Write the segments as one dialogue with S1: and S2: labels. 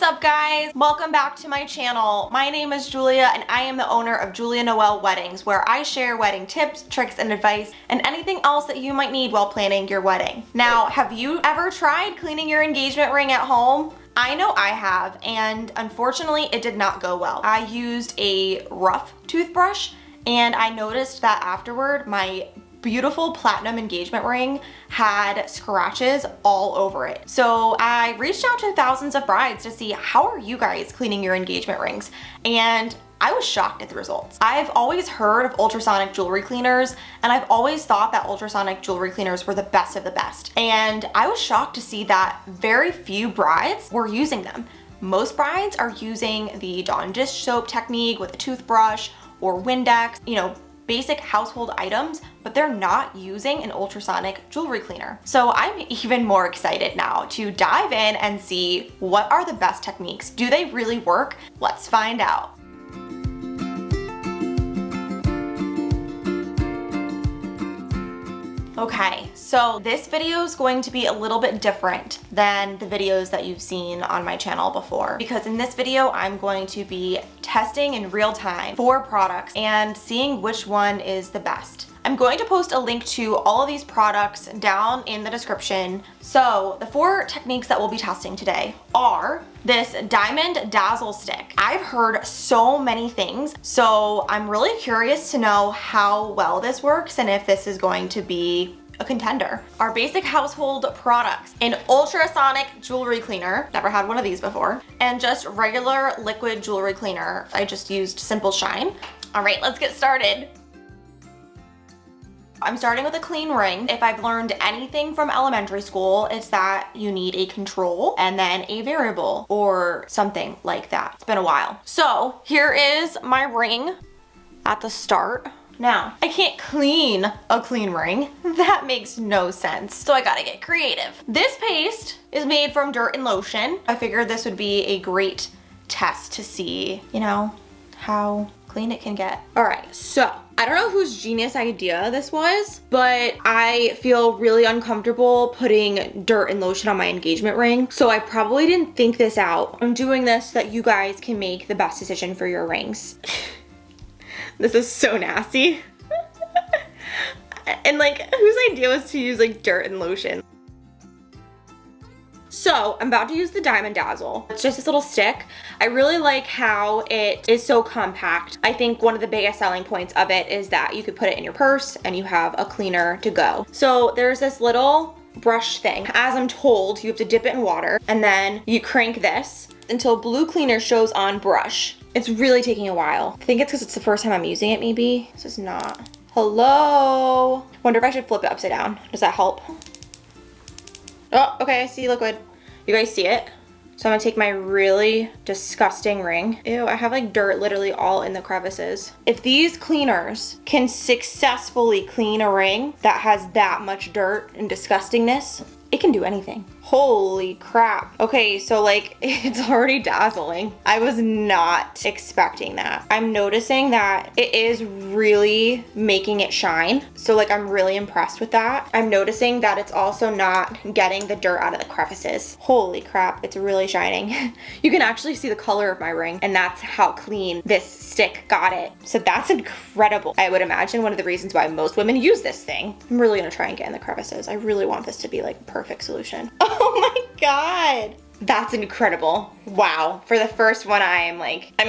S1: What's up, guys? Welcome back to my channel. My name is Julia and I am the owner of Julia Noel Weddings, where I share wedding tips, tricks, and advice, and anything else that you might need while planning your wedding. Now, have you ever tried cleaning your engagement ring at home? I know I have, and unfortunately it did not go well. I used a rough toothbrush and I noticed that afterward my beautiful platinum engagement ring had scratches all over it. So I reached out to thousands of brides to see, how are you guys cleaning your engagement rings? And I was shocked at the results. I've always heard of ultrasonic jewelry cleaners, and I've always thought that ultrasonic jewelry cleaners were the best of the best. And I was shocked to see that very few brides were using them. Most brides are using the Dawn dish soap technique with a toothbrush or Windex, basic household items, but they're not using an ultrasonic jewelry cleaner. So I'm even more excited now to dive in and see, what are the best techniques? Do they really work? Let's find out. Okay, so this video is going to be a little bit different than the videos that you've seen on my channel before, because in this video I'm going to be testing in real time 4 products and seeing which one is the best. I'm going to post a link to all of these products down in the description. So the 4 techniques that we'll be testing today are this Diamond Dazzle Stik. I've heard so many things, so I'm really curious to know how well this works and if this is going to be a contender. Our basic household products: an ultrasonic jewelry cleaner, never had one of these before, and just regular liquid jewelry cleaner. I just used Simple Shine. All right, let's get started. I'm starting with a clean ring. If I've learned anything from elementary school, it's that you need a control and then a variable or something like that. It's been a while. So here is my ring at the start. Now, I can't clean a clean ring. That makes no sense. So I gotta get creative. This paste is made from dirt and lotion. I figured this would be a great test to see, how clean it can get. All right, so I don't know whose genius idea this was, but I feel really uncomfortable putting dirt and lotion on my engagement ring, so I probably didn't think this out. I'm doing this so that you guys can make the best decision for your rings. This is so nasty. And whose idea was to use dirt and lotion? So I'm about to use the Diamond Dazzle. It's just this little stick. I really like how it is so compact. I think one of the biggest selling points of it is that you could put it in your purse and you have a cleaner to go. So there's this little brush thing. As I'm told, you have to dip it in water and then you crank this until blue cleaner shows on brush. It's really taking a while. I think it's because it's the first time I'm using it, maybe. This is not. Hello? Wonder if I should flip it upside down. Does that help? Oh, okay, I see liquid. You guys see it? So I'm gonna take my really disgusting ring. Ew, I have dirt literally all in the crevices. If these cleaners can successfully clean a ring that has that much dirt and disgustingness, it can do anything. Holy crap. Okay, so it's already dazzling. I was not expecting that. I'm noticing that it is really making it shine. So I'm really impressed with that. I'm noticing that it's also not getting the dirt out of the crevices. Holy crap, it's really shining. You can actually see the color of my ring, and that's how clean this stick got it. So that's incredible. I would imagine one of the reasons why most women use this thing. I'm really gonna try and get in the crevices. I really want this to be a perfect solution. Oh my God. That's incredible. Wow. For the first one, I am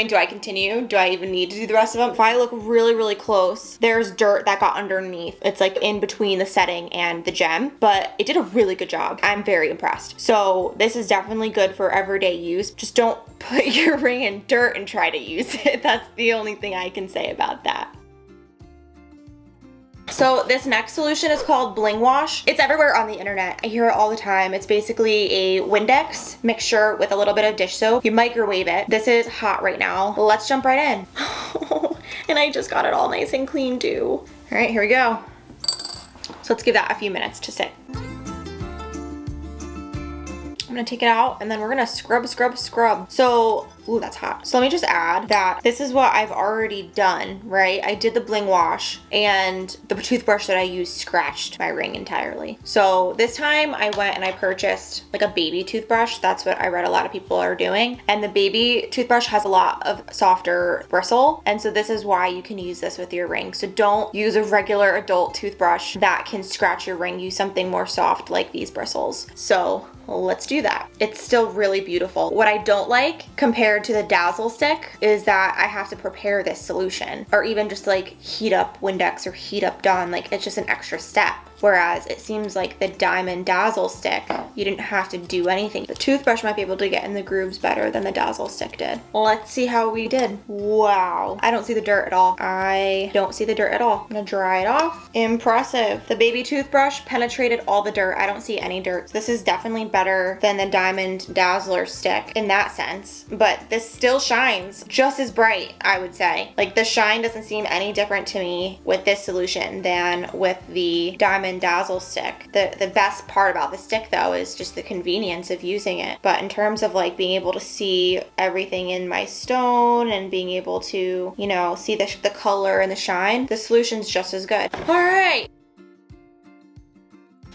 S1: do I continue? Do I even need to do the rest of them? If I look really, really close, there's dirt that got underneath. It's in between the setting and the gem, but it did a really good job. I'm very impressed. So this is definitely good for everyday use. Just don't put your ring in dirt and try to use it. That's the only thing I can say about that. So this next solution is called Bling Wash. It's everywhere on the internet. I hear it all the time. It's basically a Windex mixture with a little bit of dish soap. You microwave it. This is hot right now. Let's jump right in. And I just got it all nice and clean too. All right, here we go. So let's give that a few minutes to sit. I'm gonna take it out and then we're gonna scrub, scrub, scrub. So Ooh, that's hot. So let me just add that this is what I've already done, right? I did the Bling Wash and the toothbrush that I used scratched my ring entirely. So this time I went and I purchased like a baby toothbrush. That's what I read a lot of people are doing. And the baby toothbrush has a lot of softer bristle. And so this is why you can use this with your ring. So don't use a regular adult toothbrush that can scratch your ring. Use something more soft like these bristles. So let's do that. It's still really beautiful. What I don't like compared to the Dazzle Stik is that I have to prepare this solution, or even just like heat up Windex or heat up Dawn. Like it's just an extra step. Whereas it seems like the Diamond Dazzle Stik, you didn't have to do anything. The toothbrush might be able to get in the grooves better than the Dazzle Stik did. Let's see how we did. Wow. I don't see the dirt at all. I don't see the dirt at all. I'm gonna dry it off. Impressive. The baby toothbrush penetrated all the dirt. I don't see any dirt. This is definitely better than the Diamond Dazzler Stik in that sense. But this still shines just as bright, I would say. Like the shine doesn't seem any different to me with this solution than with the Diamond Dazzle Stik. The best part about the stick though is just the convenience of using it. But in terms of like being able to see everything in my stone and being able to, you know, see the color and the shine, the solution's just as good. All right.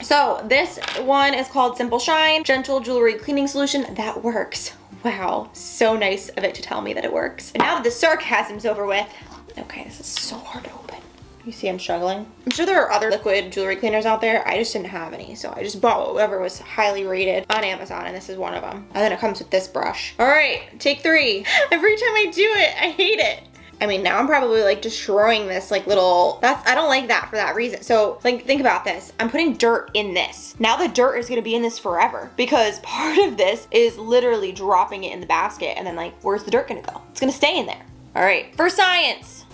S1: So this one is called Simple Shine Gentle Jewelry Cleaning Solution. That works. Wow, so nice of it to tell me that it works. And now that the sarcasm's over with, okay, this is so hard to open. You see I'm struggling. I'm sure there are other liquid jewelry cleaners out there. I just didn't have any, so I just bought whatever was highly rated on Amazon, and this is one of them. And then it comes with this brush. All right, take 3. Every time I do it, I hate it. I mean, now I'm probably like destroying this like little, I don't like that for that reason. So like, think about this. I'm putting dirt in this. Now the dirt is gonna be in this forever because part of this is literally dropping it in the basket and then like, where's the dirt gonna go? It's gonna stay in there. All right, for science.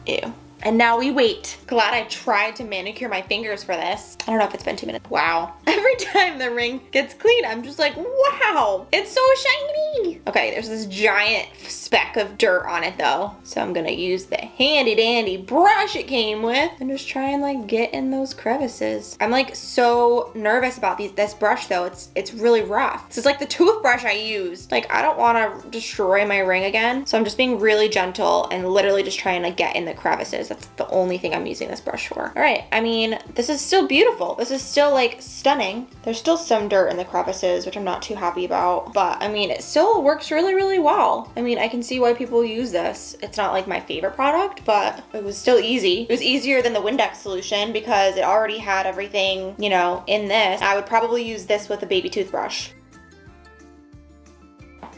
S1: Ew. And now we wait. Glad I tried to manicure my fingers for this. I don't know if it's been 2 minutes. Wow. Every time the ring gets clean, I'm just like, wow, it's so shiny. Okay, there's this giant speck of dirt on it though. So I'm gonna use the handy dandy brush it came with and just try and like get in those crevices. I'm like so nervous about this brush though. It's really rough. This is like the toothbrush I used. Like I don't wanna destroy my ring again. So I'm just being really gentle and literally just trying to get in the crevices. That's the only thing I'm using this brush for. All right, I mean, this is still beautiful. This is still like stunning. There's still some dirt in the crevices, which I'm not too happy about, but I mean, it still works really, really well. I mean, I can see why people use this. It's not like my favorite product, but it was still easy. It was easier than the Windex solution because it already had everything, you know, in this. I would probably use this with a baby toothbrush.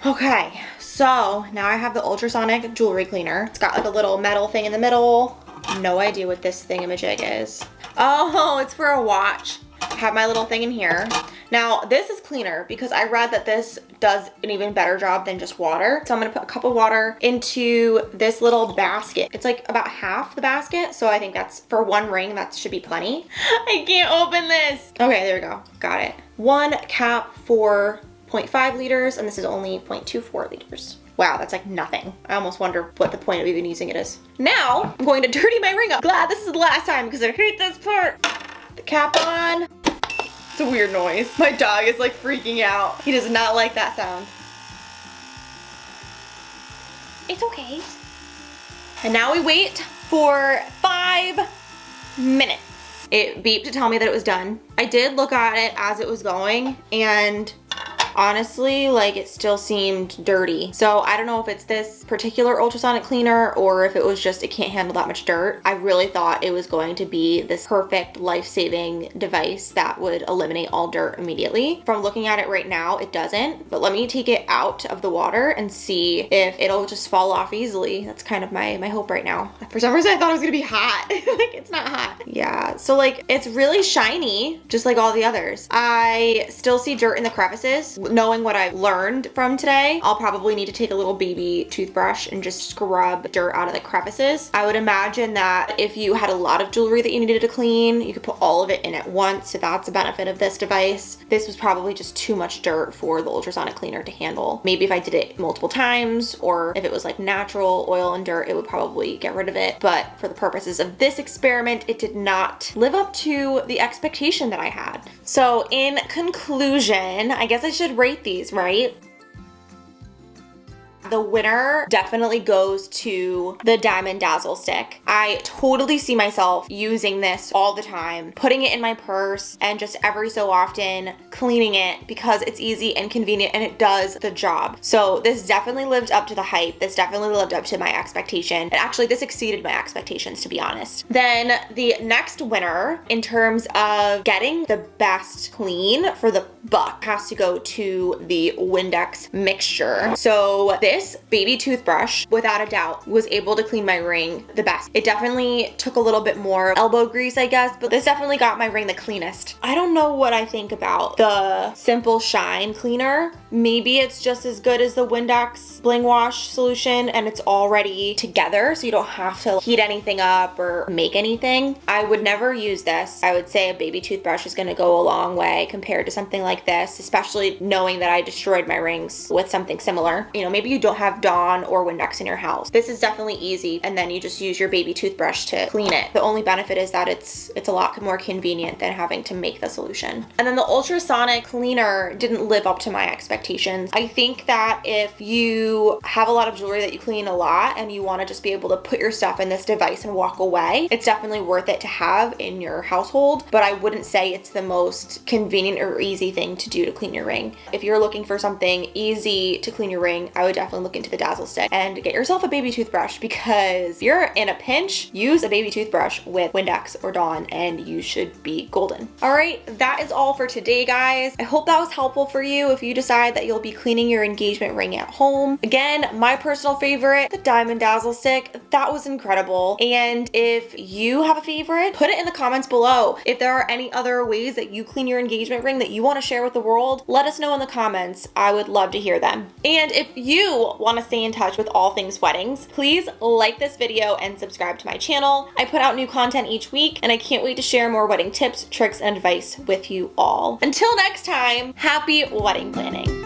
S1: Okay, so now I have the Ultrasonic Jewelry Cleaner. It's got like a little metal thing in the middle. No idea what this thingamajig is. Oh, it's for a watch. I have my little thing in here. Now, this is cleaner because I read that this does an even better job than just water. So I'm gonna put a cup of water into this little basket. It's like about half the basket. So I think that's for one ring, that should be plenty. I can't open this. Okay, there we go. Got it. 1 cap for 0.5 liters, and this is only 0.24 liters. Wow, that's like nothing. I almost wonder what the point of even using it is. Now, I'm going to dirty my ring up. Glad this is the last time because I hate this part. The cap on. It's a weird noise. My dog is like freaking out. He does not like that sound. It's okay. And now we wait for 5 minutes. It beeped to tell me that it was done. I did look at it as it was going, and honestly, like it still seemed dirty. So I don't know if it's this particular ultrasonic cleaner or if it was just, it can't handle that much dirt. I really thought it was going to be this perfect life-saving device that would eliminate all dirt immediately. From looking at it right now, it doesn't, but let me take it out of the water and see if it'll just fall off easily. That's kind of my hope right now. For some reason, I thought it was gonna be hot. Like, it's not hot. Yeah, so like, it's really shiny, just like all the others. I still see dirt in the crevices. Knowing what I've learned from today, I'll probably need to take a little baby toothbrush and just scrub dirt out of the crevices. I would imagine that if you had a lot of jewelry that you needed to clean, you could put all of it in at once. So that's the benefit of this device. This was probably just too much dirt for the ultrasonic cleaner to handle. Maybe if I did it multiple times, or if it was like natural oil and dirt, it would probably get rid of it. But for the purposes of this experiment, it did not live up to the expectation that I had. So in conclusion, I guess I should rate these, right? the winner definitely goes to the Diamond Dazzle Stik. I totally see myself using this all the time, putting it in my purse and just every so often cleaning it because it's easy and convenient and it does the job. So this definitely lived up to the hype. This definitely lived up to my expectation. And actually this exceeded my expectations, to be honest. Then the next winner in terms of getting the best clean for the buck has to go to the Windex mixture. So this baby toothbrush, without a doubt, was able to clean my ring the best. It definitely took a little bit more elbow grease, I guess, but this definitely got my ring the cleanest. I don't know what I think about the Simple Shine cleaner. Maybe it's just as good as the Windex Bling Wash solution and it's already together, so you don't have to heat anything up or make anything. I would never use this. I would say a baby toothbrush is gonna go a long way compared to something like this, especially knowing that I destroyed my rings with something similar. You know, maybe you don't have Dawn or Windex in your house. This is definitely easy, and then you just use your baby toothbrush to clean it. The only benefit is that it's a lot more convenient than having to make the solution. And then the Ultrasonic Cleaner didn't live up to my expectations. I think that if you have a lot of jewelry that you clean a lot and you want to just be able to put your stuff in this device and walk away, it's definitely worth it to have in your household, but I wouldn't say it's the most convenient or easy thing to do to clean your ring. If you're looking for something easy to clean your ring, I would definitely look into the Dazzle Stik and get yourself a baby toothbrush, because if you're in a pinch, use a baby toothbrush with Windex or Dawn and you should be golden. All right, that is all for today, guys. I hope that was helpful for you if you decide that you'll be cleaning your engagement ring at home. Again, my personal favorite, the Diamond Dazzle Stik, that was incredible. And if you have a favorite, put it in the comments below. If there are any other ways that you clean your engagement ring that you want to share with the world, let us know in the comments. I would love to hear them. And if you want to stay in touch with all things weddings, please like this video and subscribe to my channel. I put out new content each week and I can't wait to share more wedding tips, tricks, and advice with you all. Until next time, happy wedding planning.